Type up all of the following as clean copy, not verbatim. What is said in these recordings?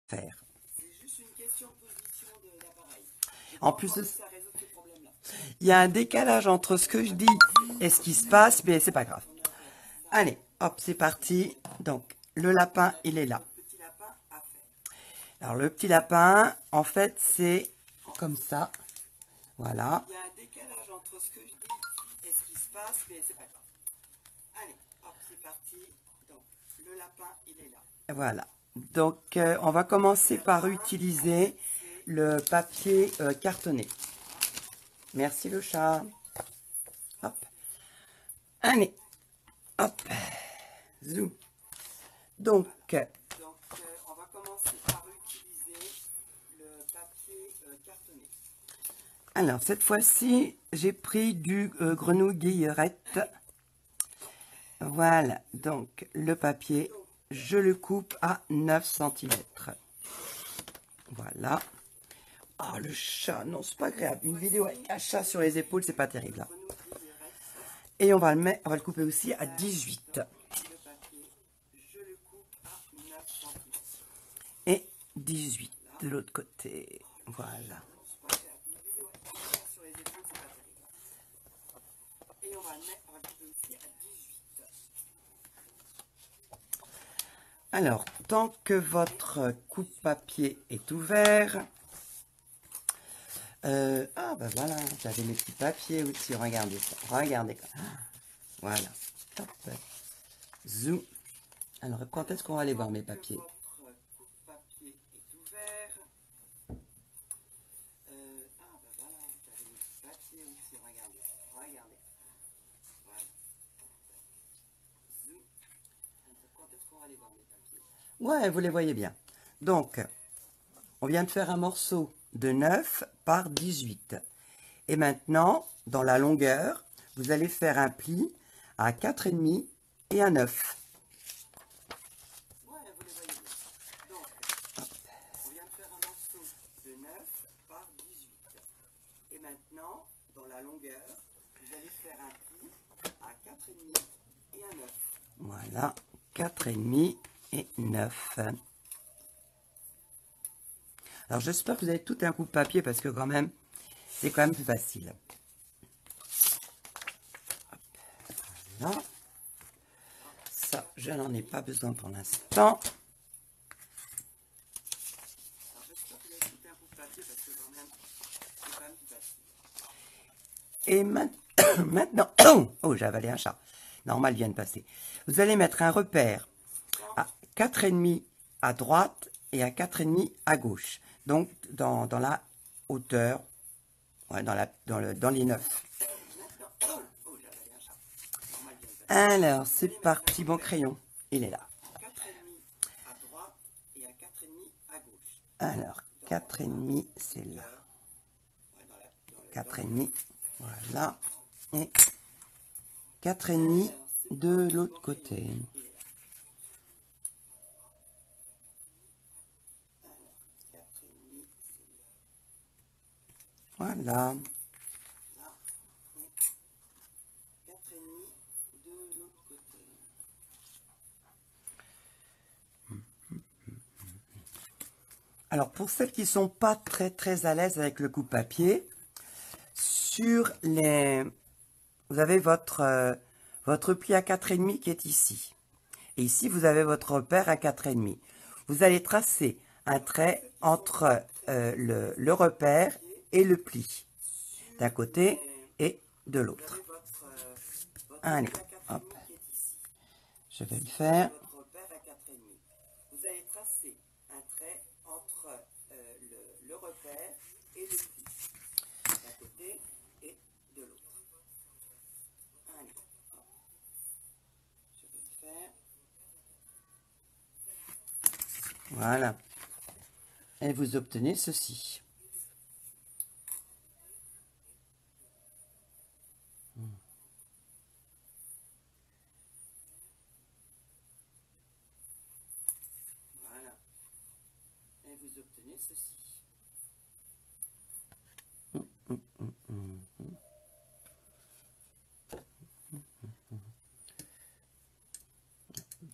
faire. C'est juste une question de position de l'appareil. En plus, Ça résout ce problème-là. il y a un décalage entre ce que je dis et ce qui se passe, mais c'est pas grave. Allez, hop, c'est parti. Donc, le lapin, il est là. Petit lapin à faire. Alors, le petit lapin, en fait, c'est comme ça. Voilà. Il y a un décalage entre ce que je dis et ce qui se passe, mais c'est pas grave. Allez, hop, c'est parti. Donc, le lapin, il est là. Voilà. Donc, on va commencer par utiliser le papier cartonné. Merci le chat. Hop. Allez. Hop. Zoom. Donc, On va commencer par utiliser le papier cartonné. alors, cette fois-ci, j'ai pris du grenouille guillerette. Voilà. Donc, le papier, je le coupe à 9 cm. Voilà. Ah, le chat, non, c'est pas agréable. Une vidéo avec un chat sur les épaules, c'est pas terrible. Hein. Et on va le couper aussi à 18. Le papier, je le coupe à 9 cm. Et 18 de l'autre côté. Voilà. Et on va le couper aussi à 18. Alors, tant que votre coupe-papier est ouvert... ah, ben voilà, j'avais mes petits papiers aussi. Regardez ça. Regardez. Voilà. Hop. Zoom. Alors, quand est-ce qu'on va aller voir mes papiers? Votre coupe-papier est ouvert. Ah, ben voilà, j'avais mes petits papiers aussi. Regardez. Regardez. Voilà. Zoom. Quand est-ce qu'on va aller voir mes papiers? Ouais, vous les voyez bien. Donc, on vient de faire un morceau de 9 par 18. Et maintenant, dans la longueur, vous allez faire un pli à 4,5 et à 9. Ouais, vous les voyez bien. Donc, on vient de faire un morceau de 9 par 18. Et maintenant, dans la longueur, vous allez faire un pli à 4,5 et à 9. Voilà, 4,5 et 9. Alors j'espère que vous avez tout un coup de papier parce que quand même, c'est quand même plus facile. Voilà. Ça, je n'en ai pas besoin pour l'instant. Alors j'espère que vous avez tout un coup de papier parce que quand même, c'est quand même plus facile. Et maintenant, oh, j'ai avalé un chat. Normal vient de passer. Vous allez mettre un repère à 4,5 à droite et à 4,5 à gauche. Donc, dans la hauteur, ouais, dans les 9. Alors, c'est parti, mon crayon. Il est là. 4,5 à droite et à 4,5 à gauche. Alors, 4,5, c'est là. 4,5, voilà. Et 4,5 de l'autre côté. Voilà. 4,5 de l'autre côté. Alors, pour celles qui ne sont pas très à l'aise avec le coupe-papier, sur les... Vous avez votre pli à 4,5 qui est ici. Et ici, vous avez votre repère à 4,5. Vous allez tracer un trait entre le repère et le pli, d'un côté et de l'autre. Allez, hop. Je vais le faire. Votre repère à 4,5. Vous allez tracer un trait entre le repère et le pli, d'un côté et de l'autre. Allez, hop. Je vais le faire. Voilà. Et vous obtenez ceci. Voilà. Et vous obtenez ceci.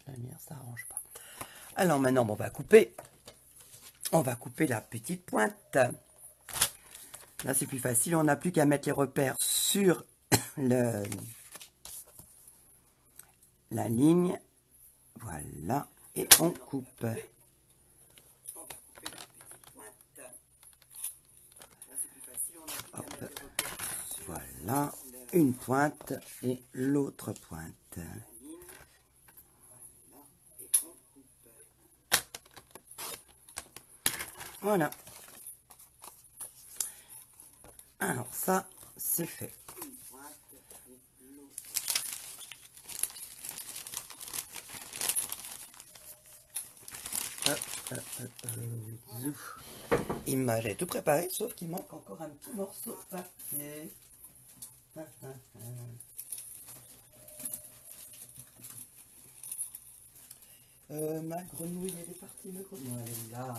La lumière, ça arrange pas. Alors maintenant, on va couper. on va couper la petite pointe. Là, c'est plus facile. On n'a plus qu'à mettre les repères sur la ligne. Voilà. Et on coupe. Hop. Voilà. Une pointe et l'autre pointe. Voilà. Alors ça, c'est fait. J'ai tout préparé, sauf qu'il manque encore un petit morceau de papier. Ma grenouille, elle est partie, ma grenouille, elle est là.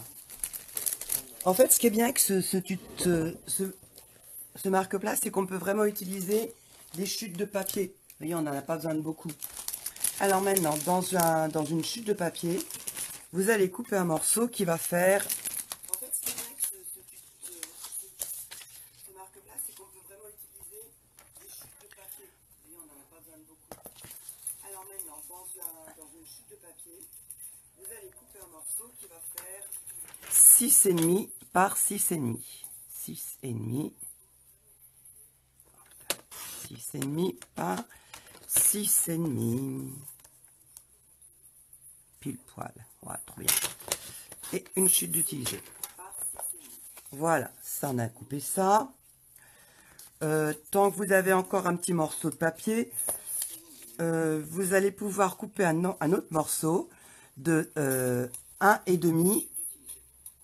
En fait, ce qui est bien avec ce marque-plat, c'est qu'on peut vraiment utiliser les chutes de papier. Vous voyez, on n'en a pas besoin de beaucoup. Alors maintenant, dans une chute de papier, vous allez couper un morceau qui va faire... En fait, ce qui est bien avec ce marque-plat, c'est qu'on peut vraiment utiliser les chutes de papier. Vous voyez, on n'en a pas besoin de beaucoup. Alors maintenant, dans une chute de papier, vous allez couper un morceau qui va faire 6,5 par 6,5. 6,5. 6,5 par 6,5. Pile poil. Voilà, trop bien. Et une chute d'utiliser. Voilà, ça on a coupé ça. Tant que vous avez encore un petit morceau de papier, vous allez pouvoir couper un autre morceau de 1,5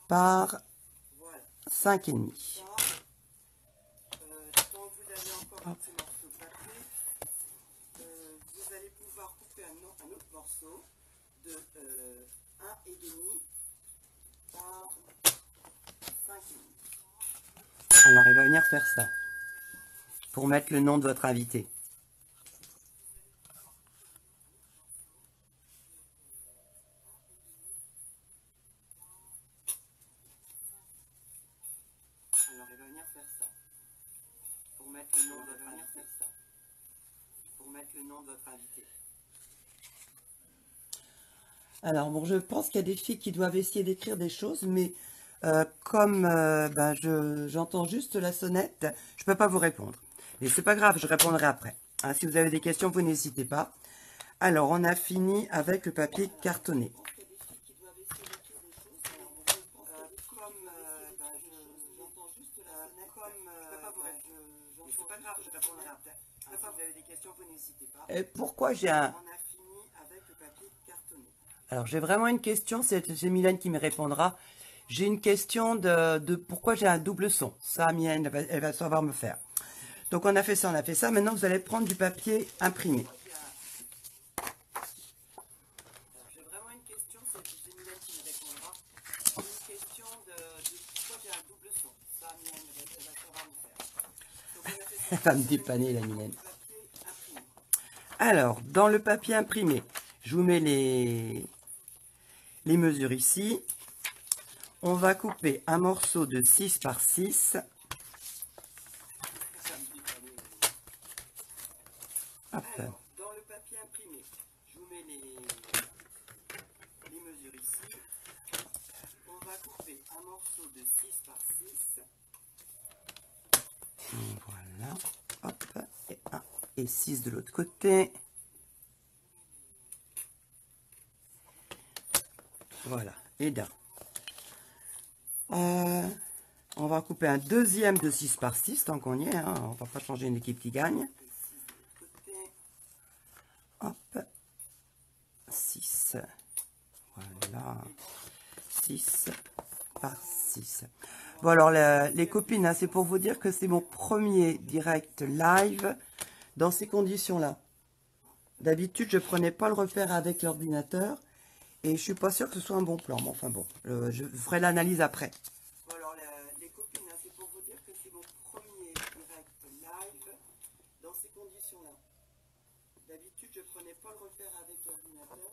par 5,5. Hop. Vous allez pouvoir couper un autre morceau de 1,5 par 5,5. Alors il va venir faire ça pour mettre le nom de votre invité. Alors il va venir faire ça pour mettre le nom de votre invité. Alors bon, je pense qu'il y a des filles qui doivent essayer d'écrire des choses, mais comme j'entends juste la sonnette, je ne peux pas vous répondre. Mais c'est pas grave, je répondrai après. Hein, si vous avez des questions, vous n'hésitez pas. Alors, on a fini avec le papier cartonné. Et pourquoi j'ai un... Alors, j'ai vraiment une question, c'est Mylène qui me répondra. J'ai une question de pourquoi j'ai un double son. Ça, Mylène, elle va savoir me faire. Donc, on a fait ça, on a fait ça. Maintenant, vous allez prendre du papier imprimé. J'ai vraiment une question, c'est Mylène qui me répondra. J'ai une question de pourquoi j'ai un double son. Ça, Mylène, elle va savoir me faire. Elle va me dépanner, la Mylène. Alors, dans le papier imprimé, je vous mets les mesures ici. On va couper un morceau de 6 par 6. Hop. Alors, dans le papier imprimé, je vous mets les mesures ici. On va couper un morceau de 6 par 6. Voilà. Hop. Et 1 et 6 de l'autre côté. Voilà. Et là. On va couper un deuxième de 6 par 6 tant qu'on y est. Hein. On ne va pas changer une équipe qui gagne. Hop. 6. Voilà. 6 par 6. Bon alors les copines, hein, c'est pour vous dire que c'est mon premier direct live dans ces conditions-là. D'habitude, je ne prenais pas le repère avec l'ordinateur. Et je suis pas sûre que ce soit un bon plan. Mais enfin bon, je ferai l'analyse après. Bon alors les copines, hein, c'est pour vous dire que c'est mon premier direct live dans ces conditions-là. D'habitude, je prenais pas le repère avec l'ordinateur.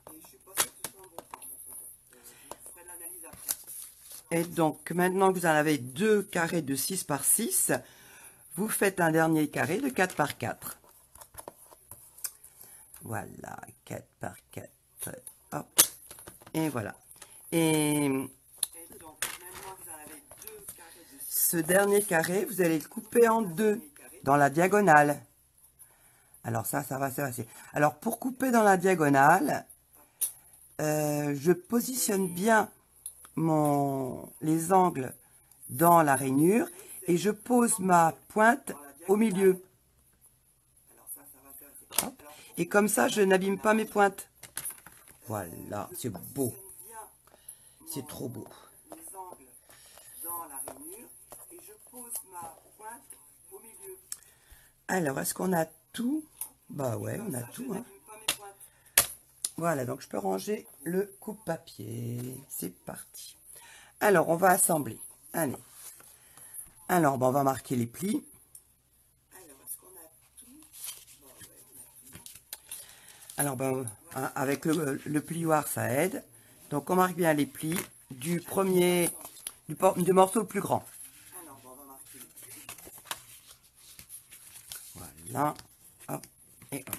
Et je suis pas sûre que ce soit un bon plan. Je ferai l'analyse après. Et donc, maintenant que vous en avez deux carrés de 6 par 6, vous faites un dernier carré de 4 par 4. Voilà, 4 par 4. Hop. Et voilà. Et Donc, maintenant que vous en avez deux carrés de 6 ce dernier carré, vous allez le couper en deux, dans la diagonale. Alors ça va se passer. Alors, pour couper dans la diagonale, je positionne bien les angles dans la rainure et je pose ma pointe au milieu. Hop. Et comme ça, je n'abîme pas mes pointes. Voilà, c'est beau. C'est trop beau. les angles dans la rainure et je pose ma pointe au milieu. Alors, est-ce qu'on a tout? Bah ouais, on a tout. Hein. Voilà, donc je peux ranger le coupe-papier. C'est parti. Alors, on va assembler. Allez. Alors, bon, on va marquer les plis. Alors, est-ce qu'on a tout? Bon, ouais, on a tout. Alors, ben, hein, avec le plioir, ça aide. Donc, on marque bien les plis du morceau le plus grand. Alors, bon, on va marquer les plis. Voilà. Hop. Et hop.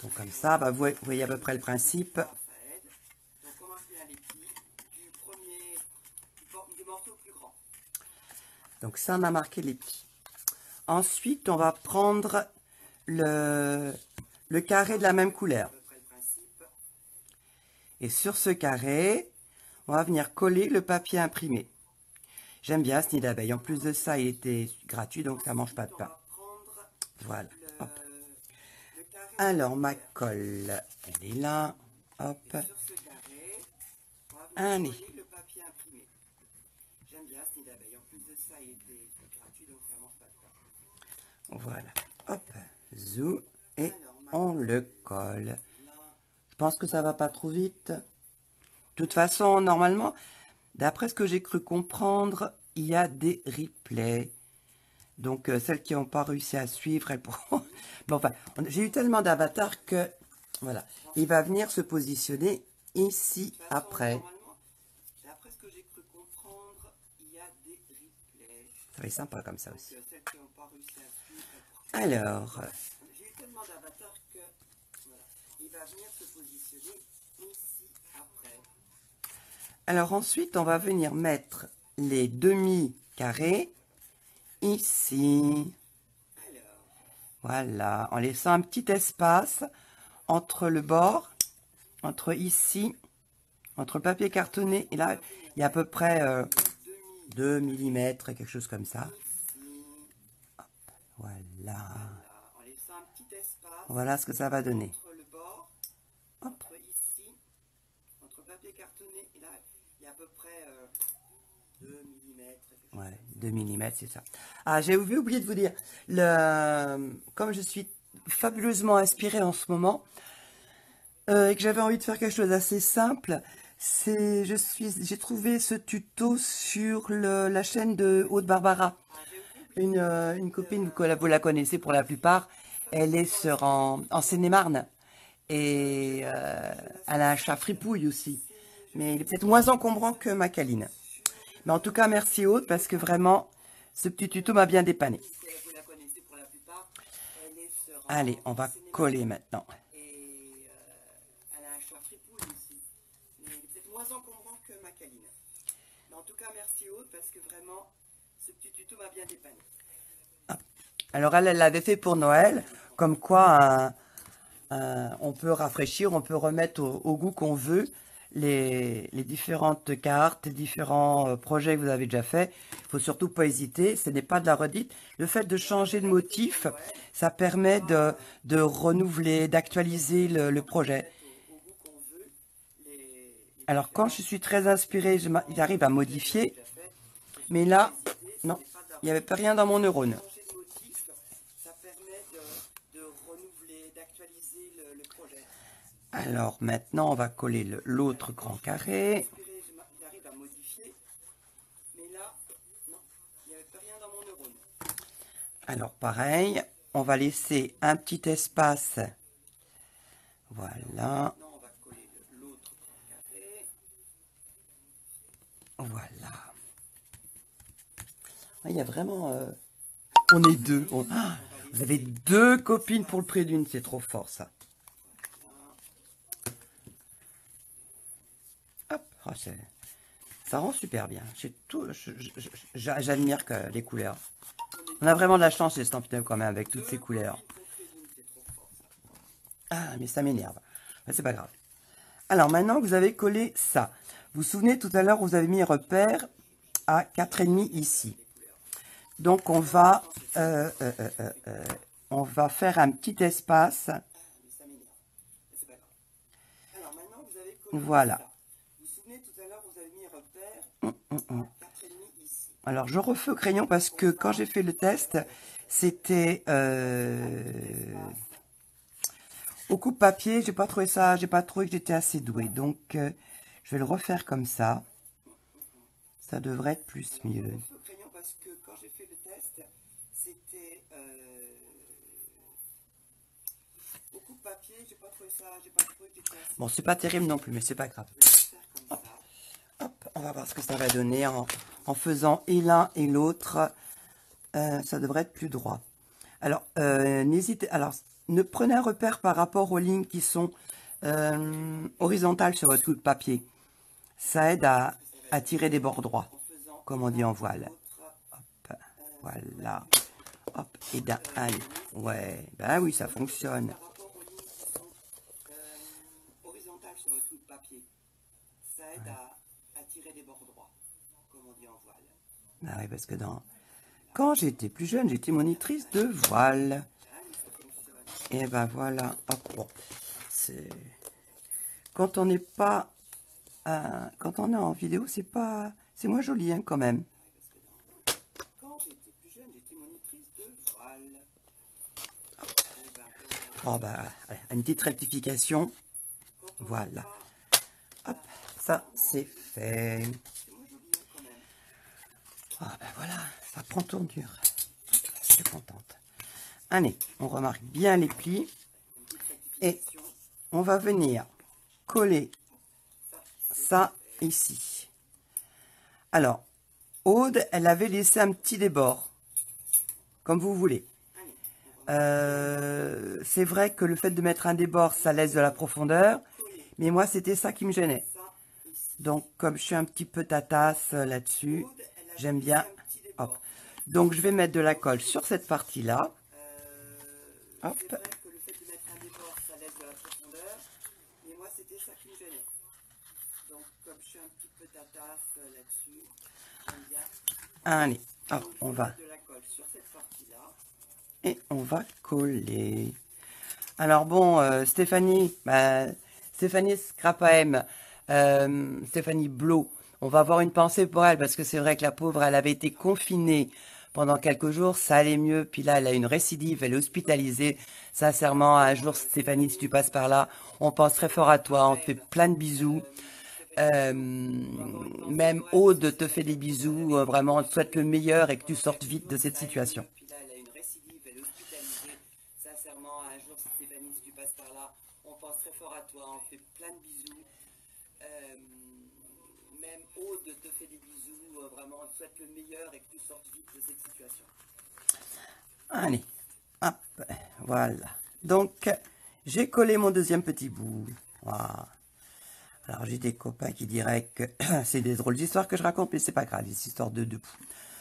Donc, comme ça, bah, vous voyez à peu près le principe. Ça aide. Donc, on marque bien les plis du morceau le plus grand. Donc, ça, on a marqué les plis. Ensuite, on va prendre le carré de la même couleur. Et sur ce carré, on va venir coller le papier imprimé. J'aime bien ce nid d'abeille. En plus de ça, il était gratuit, donc ça ne mange pas de pain. Voilà. Hop. Alors, ma colle, elle est là. Hop. Sur ce carré, on va Allez. venir coller le papier imprimé. J'aime bien ce nid d'abeille. En plus de ça, il était gratuit, donc ça ne mange pas de pain. Voilà. Hop. Zou. Et on le colle. Je pense que ça va pas trop vite. De toute façon, normalement, d'après ce que j'ai cru comprendre, il y a des replays. Donc, celles qui n'ont pas réussi à suivre, elles pourront... Bon, enfin, j'ai eu tellement d'avatars que, voilà. Il va venir se positionner ici après. Normalement, d'après ce que j'ai cru comprendre, il y a des replays. Ça va être sympa comme ça aussi. Donc, celles qui n'ont pas réussi à suivre, Alors, j'ai eu tellement d'avatars que, voilà, il va venir se positionner ici après. alors ensuite, on va venir mettre les demi-carrés ici. Voilà, en laissant un petit espace entre le bord, entre ici, entre le papier cartonné et là, il y a à peu près 2 mm, quelque chose comme ça. Hop, voilà. En laissant un petit espace Voilà ce que ça va donner. entre le bord, Hop. entre ici, entre le papier cartonné et là, il y a à peu près 2 mm. Ouais, 2 mm, c'est ça. Ah, j'ai oublié de vous dire, comme je suis fabuleusement inspirée en ce moment, et que j'avais envie de faire quelque chose d'assez simple, j'ai trouvé ce tuto sur la chaîne de Aude Barbara. Une copine, vous la connaissez pour la plupart, elle est en Seine-et-Marne. Et elle a un chat fripouille aussi. Mais il est peut-être moins encombrant que ma câline. Mais en tout cas, merci Aude, parce que vraiment, ce petit tuto m'a bien dépanné. Vous la connaissez pour la plupart. Elle est sur Allez, on va coller maintenant. et elle a un chat fripouille aussi. Mais il est peut-être moins encombrant que ma câline. Mais en tout cas, merci Aude, parce que vraiment, ce petit tuto m'a bien dépanné. Alors elle l'avait fait pour Noël, comme quoi on peut rafraîchir, on peut remettre au goût qu'on veut les différentes cartes, les différents projets que vous avez déjà fait. Il faut surtout pas hésiter, ce n'est pas de la redite. Le fait de changer de motif, ça permet de renouveler, d'actualiser le projet. Alors quand je suis très inspirée, j'arrive à modifier, mais là, non, il n'y avait pas rien dans mon neurone. Alors maintenant, on va coller l'autre grand carré. Alors pareil, on va laisser un petit espace. Voilà. Voilà. Il y a vraiment... on est deux. Vous avez deux copines pour le prix d'une. C'est trop fort, ça. Hop. Oh, ça rend super bien. J'admire les couleurs. On a vraiment de la chance, les Stampin' Up, quand même, avec toutes ces couleurs. Ah, mais ça m'énerve. C'est pas grave. Alors, maintenant que vous avez collé ça, vous vous souvenez, tout à l'heure, vous avez mis repère à 4,5 ici. Donc, on va faire un petit espace. Voilà. Alors, je refais au crayon parce que quand j'ai fait le test, c'était au coupe-papier. J'ai pas trouvé que j'étais assez douée. Donc, je vais le refaire comme ça. Ça devrait être plus mieux. Bon, c'est pas terrible non plus, mais c'est pas grave. Hop. Hop, on va voir ce que ça va donner en faisant et l'un et l'autre. Ça devrait être plus droit. Alors, ne prenez un repère par rapport aux lignes qui sont horizontales sur votre coupe-papier. Ça aide à tirer des bords droits, comme on dit en voile. Hop, voilà. Hop, et d'un, ouais, ben oui, ça fonctionne. Ah oui, parce que quand j'étais plus jeune, j'étais monitrice de voile. Et ben voilà. Hop, bon. Quand on n'est pas... quand on est en vidéo, c'est moins joli, hein, quand même. Oh bah, allez, une petite rectification. Voilà. Hop, ça c'est fait. Ah ben voilà, ça prend tournure. Je suis contente. Allez, on remarque bien les plis. Et on va venir coller ça ici. Alors, Aude, elle avait laissé un petit débord. Comme vous voulez. C'est vrai que le fait de mettre un débord, ça laisse de la profondeur. Mais moi, c'était ça qui me gênait. Donc, comme je suis un petit peu tatasse là-dessus, j'aime bien. Hop. Donc, je vais mettre de la colle sur cette partie-là. Hop. Allez, hop, on va. Et on va coller. Alors bon, Stéphanie Scrapam, Stéphanie Blo, on va avoir une pensée pour elle parce que c'est vrai que la pauvre, elle avait été confinée pendant quelques jours, ça allait mieux, puis là elle a une récidive, elle est hospitalisée. Sincèrement, un jour Stéphanie, si tu passes par là, on pense très fort à toi, on te fait plein de bisous. Même Aude te fait des bisous, vraiment on te souhaite le meilleur et que tu sortes vite de cette situation. Allez, hop, voilà. Donc, j'ai collé mon deuxième petit bout. Voilà. Alors, j'ai des copains qui diraient que c'est des drôles d'histoires que je raconte, mais c'est pas grave, des histoires de debout.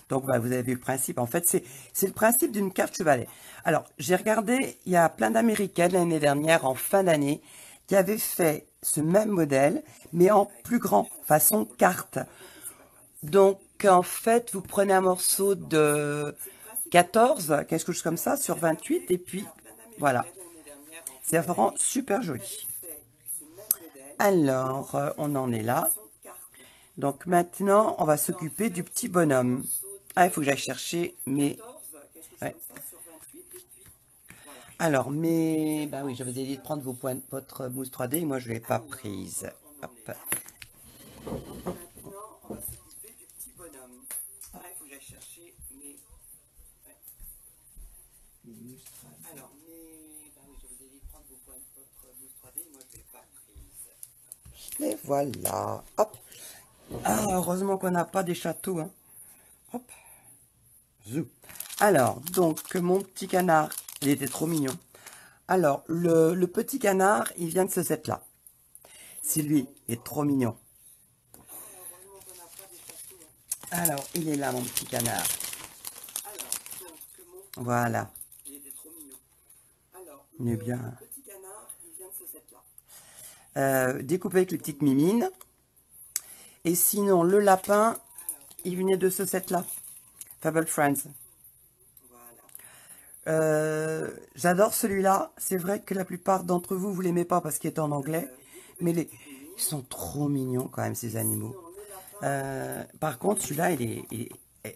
Donc, bah, vous avez vu le principe. En fait, c'est le principe d'une carte chevalet. Alors, j'ai regardé, il y a plein d'Américaines l'année dernière, en fin d'année, qui avaient fait ce même modèle, mais en plus grand, façon carte. Donc, en fait, vous prenez un morceau de 14, quelque chose comme ça, sur 28, et puis, voilà. C'est vraiment super joli. Alors, on en est là. Donc, maintenant, on va s'occuper du petit bonhomme. Ah, il faut que j'aille chercher mes... Ouais. Alors, bah oui, j'avais dit de prendre votre mousse 3D, moi je ne l'ai pas prise. Hop. Et voilà, hop. Ah, heureusement qu'on n'a pas des châteaux, hein. Hop. Zou. Alors, donc, mon petit canard, il était trop mignon. Alors, le petit canard, il vient de ce set-là. C'est lui, il est trop mignon. Heureusement qu'on n'a pas des châteaux, hein. Alors, il est là, mon petit canard. Alors, donc, mon Voilà, il était trop mignon. Alors, il est bien. le petit canard, il vient de ce set-là. Découpé avec les petites mimines. Et sinon, le lapin, il venait de ce set-là. Fable Friends. Voilà. J'adore celui-là. C'est vrai que la plupart d'entre vous, vous l'aimez pas parce qu'il est en anglais. Mais ils sont trop mignons quand même, ces animaux. Par contre, celui-là, il est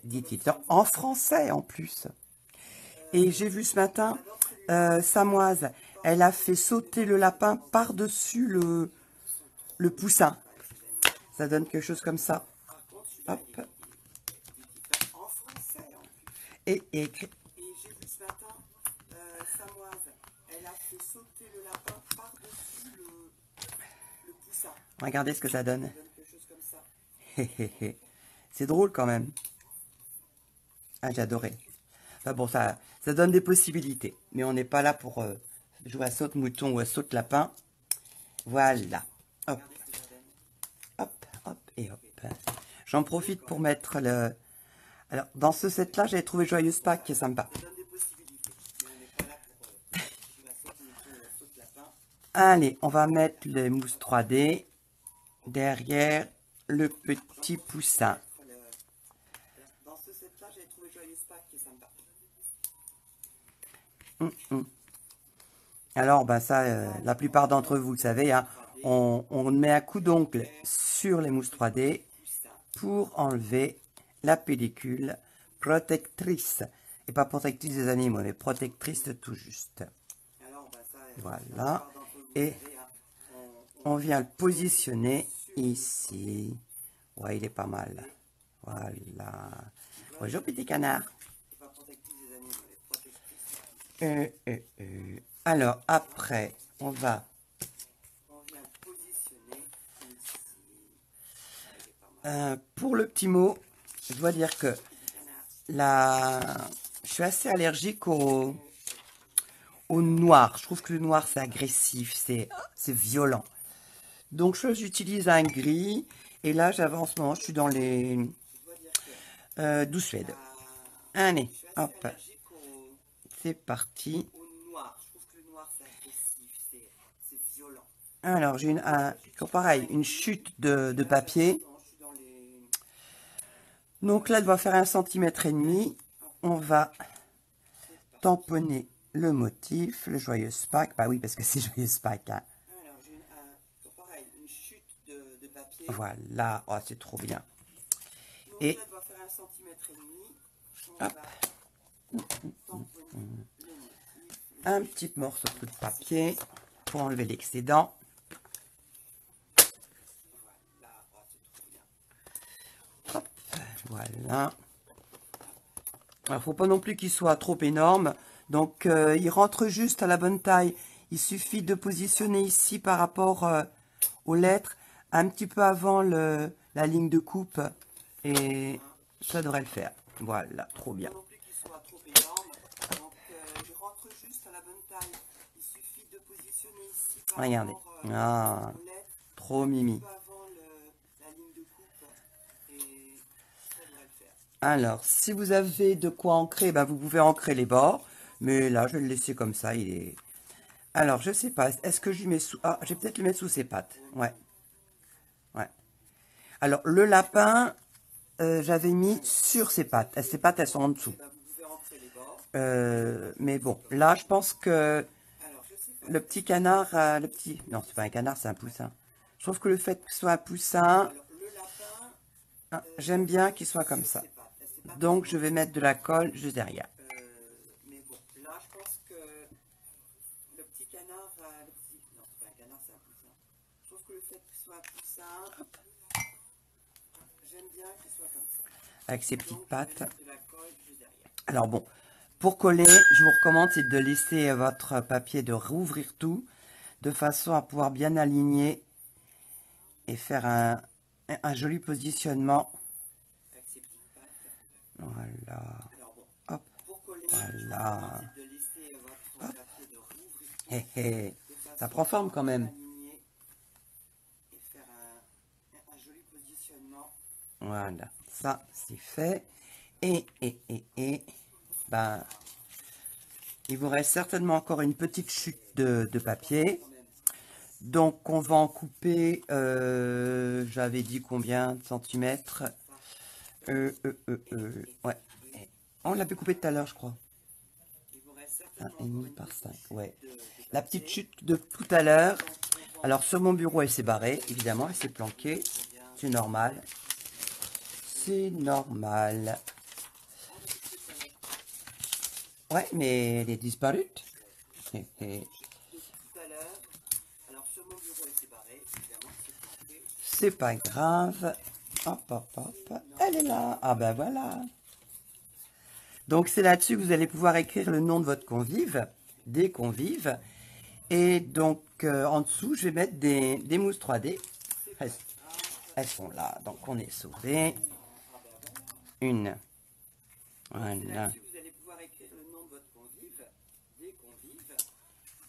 dit-il, en français en plus. Et j'ai vu ce matin, Samoise, elle a fait sauter le lapin par-dessus le poussin. Ça donne quelque chose comme ça. Hop. En français, en plus. Et Et j'ai vu ce matin, Samoise, elle a fait sauter le lapin par-dessus le poussin. regardez ce que ça donne. Ça donne quelque chose comme ça. C'est drôle quand même. Ah, j'ai adoré. Enfin bon, ça donne des possibilités. Mais on n'est pas là pour jouer à saute-mouton ou à saute-lapin. Voilà. Hop. Hop, hop et hop. J'en profite pour mettre le... Alors, dans ce set-là, j'avais trouvé Joyeuse Pâques qui est sympa. Ça donne des possibilités. Mais on n'est pas là pour jouer à saute-mouton ou à saute-lapin. Allez, on va mettre les mousses 3D derrière le petit poussin. Dans ce set-là, j'ai trouvé Joyeuse Pâques qui est sympa. Alors, bah ça, la plupart d'entre vous le savez, hein, on met un coup d'ongle sur les mousses 3D pour enlever la pellicule protectrice. Et pas protectrice des animaux, mais protectrice de tout juste. Alors, bah, ça, Voilà. Et on vient le positionner ici. Ouais, il est pas mal. Voilà. Bonjour, petit canard. c'est pas protectrice des animaux, elle est protectrice. Alors, après, on va... On vient positionner ici. pour le petit mot, je dois dire que je suis assez allergique au noir. Je trouve que le noir, c'est agressif, c'est violent. Donc, j'utilise un gris. Et là, j'avance en ce moment, je suis dans les 12 Suède. Allez, hop. C'est parti. Au noir, je trouve que le noir c'est agressif, c'est violent. Alors, j'ai pareil, une chute de papier. Je suis dans les... Donc là, elle doit faire 1,5 cm. On va tamponner le motif, le Joyeuse Pâques. Bah oui, parce que c'est Joyeuse Pâques. Hein. Alors j'ai pareil, une chute de papier. Voilà, oh, c'est trop bien. Donc Et là, elle doit faire 1,5 cm. hop, Tamponner le motif. un petit morceau de papier pour enlever l'excédent. Voilà, oh, c'est trop bien. Hop, voilà. Alors, faut pas non plus qu'il soit trop énorme. Donc, il rentre juste à la bonne taille. Il suffit de positionner ici par rapport aux lettres, un petit peu avant la ligne de coupe. Et ça devrait le faire. Voilà, trop bien. Pas non plus qu'il soit trop énorme. Donc il rentre juste à la bonne taille. Il suffit de positionner ici par Regardez. rapport Ah, aux lettres, trop mimi. un peu avant la ligne de coupe. Et ça devrait le faire. Alors, si vous avez de quoi ancrer, ben, vous pouvez ancrer les bords. Mais là, je vais le laisser comme ça. Il est... Alors, je sais pas. Est-ce que je lui mets sous... Ah, je vais peut-être le mettre sous ses pattes. Ouais. Ouais. Alors, le lapin, j'avais mis sur ses pattes. Ses pattes, elles sont en dessous. Bah, vous pouvez ancrer les bords. Mais bon, là, je pense que Alors je sais pas. le petit canard... le petit... Non, c'est pas un canard, c'est un poussin. Je trouve que le fait que ce soit un poussin... Alors le lapin, j'aime bien qu'il soit comme ça. c'est pas Donc, je vais mettre de la colle juste derrière. mais bon, là je pense que le petit canard, non c'est pas un canard, c'est un poussin. Je trouve que le fait qu'il soit un poussin, j'aime bien qu'il soit comme ça. Avec ses petites pattes. De la colle juste derrière. Alors bon, pour coller, je vous recommande c'est de laisser votre papier, de rouvrir tout, de façon à pouvoir bien aligner et faire un un joli positionnement. Acceptez pas. Voilà. Alors bon, Hop. pour coller, Voilà. je vous conseille de laisser votre papier de rouvrir Hé hé. de façon Ça prend forme quand même. aligner et faire un joli positionnement. Voilà. Ça, c'est fait. Et, ben, il vous reste certainement encore une petite chute de papier. Donc, on va en couper, j'avais dit combien de centimètres? Ouais. On l'avait coupé tout à l'heure, je crois. Il vous reste 1,5 certainement par 5, ouais. de La petite chute de tout à l'heure. Alors, sur mon bureau, elle s'est barrée, évidemment, elle s'est planquée. C'est normal. C'est normal. Ouais, mais elle est disparue. Hé, hé. tout à l'heure. Alors sur mon bureau, elle s'est barrée, évidemment, c'est planté. C'est pas grave. Hop, hop, hop. Elle est là. Ah ben voilà. Donc c'est là-dessus que vous allez pouvoir écrire le nom de votre convive, des convives. Et donc en dessous, je vais mettre des mousses 3D. Elles sont là, donc on est sauvé. Une. Voilà. Là-dessus, vous allez pouvoir écrire le nom de votre convive, des convives.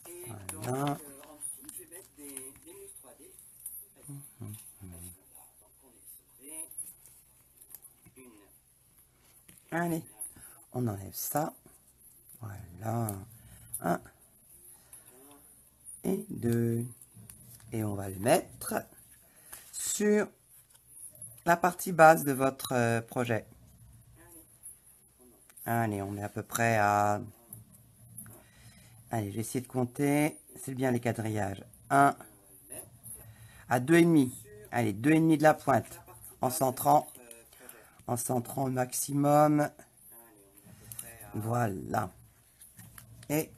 Et donc Voilà. en dessous, je vais mettre des mousses 3D. Elles sont là, donc on est sauvé. Une. Allez, on enlève ça. Voilà. 1 et 2. Et on va le mettre sur la partie basse de votre projet. Allez, on est à peu près à... Allez, j'ai essayé de compter. C'est bien les quadrillages. 1 à 2,5. Allez, 2,5 de la pointe. En centrant au maximum. Voilà. Et...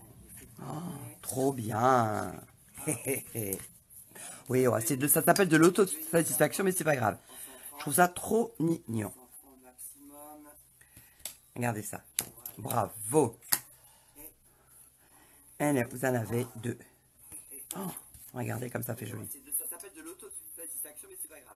Oh, trop bien. Oui, ouais, ça s'appelle de l'autosatisfaction, mais c'est pas grave. Je trouve ça trop mignon. Regardez ça. Bravo. Et là, vous en avez 2. Oh, regardez comme ça fait joli. Ça s'appelle de l'autosatisfaction, mais c'est pas grave.